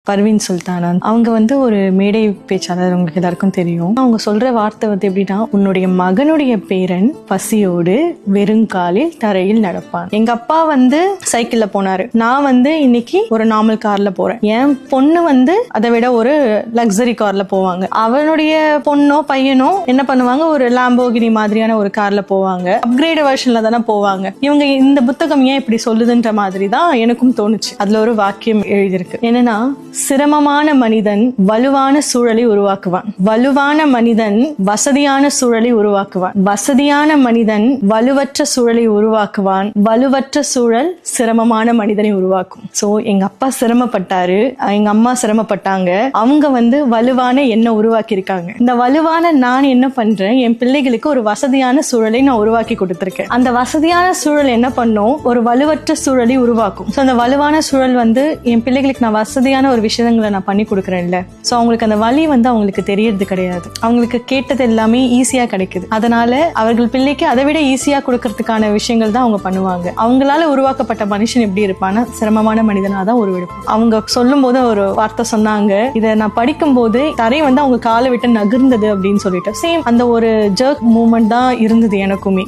பர்வீன் சுல்தானா. அவங்க ஒரு மேடை பேச்சாளர், உங்களுக்கு எல்லாருக்கும் தெரியும். அவங்க சொல்ற வார்த்தை எப்படின்னா, உன்னுடைய மகனுடைய பேரன் பசியோடு வெறுங்காலில் தரையில் நடப்பான். எங்க அப்பா சைக்கிள்ல போனாரு, நான் இன்னைக்கு ஒரு நார்மல் கார்ல போறேன். என் பொண்ணு அதை விட ஒரு லக்ஸரி கார்ல போவாங்க. அவனுடைய பொண்ணோ பையனோ என்ன பண்ணுவாங்க, ஒரு லாம்போகினி மாதிரியான ஒரு கார்ல போவாங்க. அப்கிரேட் வெர்ஷன்ல தானே போவாங்க. இவங்க இந்த புத்தகம் ஏன் இப்படி சொல்லுதுன்ற மாதிரி தான் எனக்கும் தோணுச்சு. அதுல ஒரு வாக்கியம் எழுதியிருக்கு, என்னன்னா, சிரமமான மனிதன் வலுவான சூழலை உருவாக்குவான், வலுவான மனிதன் வசதியான சூழலை உருவாக்குவான், வசதியான மனிதன் வலுவற்ற சூழலை உருவாக்குவான், வலுவற்ற சூழல் சிரமமான மனிதனை உருவாக்கும். சோ எங்க அப்பா சிரமப்பட்டாரு, எங்க அம்மா சிரமப்பட்டாங்க. அவங்க வலுவான என்ன உருவாக்கி இருக்காங்க. இந்த வலுவான நான் என்ன பண்றேன், என் பிள்ளைகளுக்கு ஒரு வசதியான சூழலை நான் உருவாக்கி கொடுத்திருக்கேன். அந்த வசதியான சூழல் என்ன பண்ணும், ஒரு வலுவற்ற சூழலை உருவாக்கும். சோ அந்த வலுவான சூழல் என் பிள்ளைகளுக்கு நான் வசதியான ஒரு விஷயங்களை நான் பண்ணி கொடுக்கறேன்ல, சோ அவங்களுக்கு அந்த வலி அவங்களுக்கு தெரியறது கிடையாது. அவங்களுக்கு கேட்டது எல்லாமே ஈஸியா கிடைக்குது. அதனால அவர்கள் பிள்ளைக்கு அதை விட ஈஸியா கொடுக்கறதுக்கான விஷயங்கள் தான் அவங்க பண்ணுவாங்க. அவங்களால உருவாக்கப்பட்ட மனுஷன் எப்படி இருப்பான்னா, சிரமமான மனிதனா தான் உருவெடுப்பான். அவங்க சொல்லும் போது ஒரு வார்த்தை சொன்னாங்க, இதை நான் படிக்கும் போது தரை அவங்க காலை விட்டு நகர்ந்தது அப்படின்னு சொல்லிட்டு, சேம் அந்த ஒரு ஜர்க் மூமெண்ட் தான் இருந்தது எனக்குமே.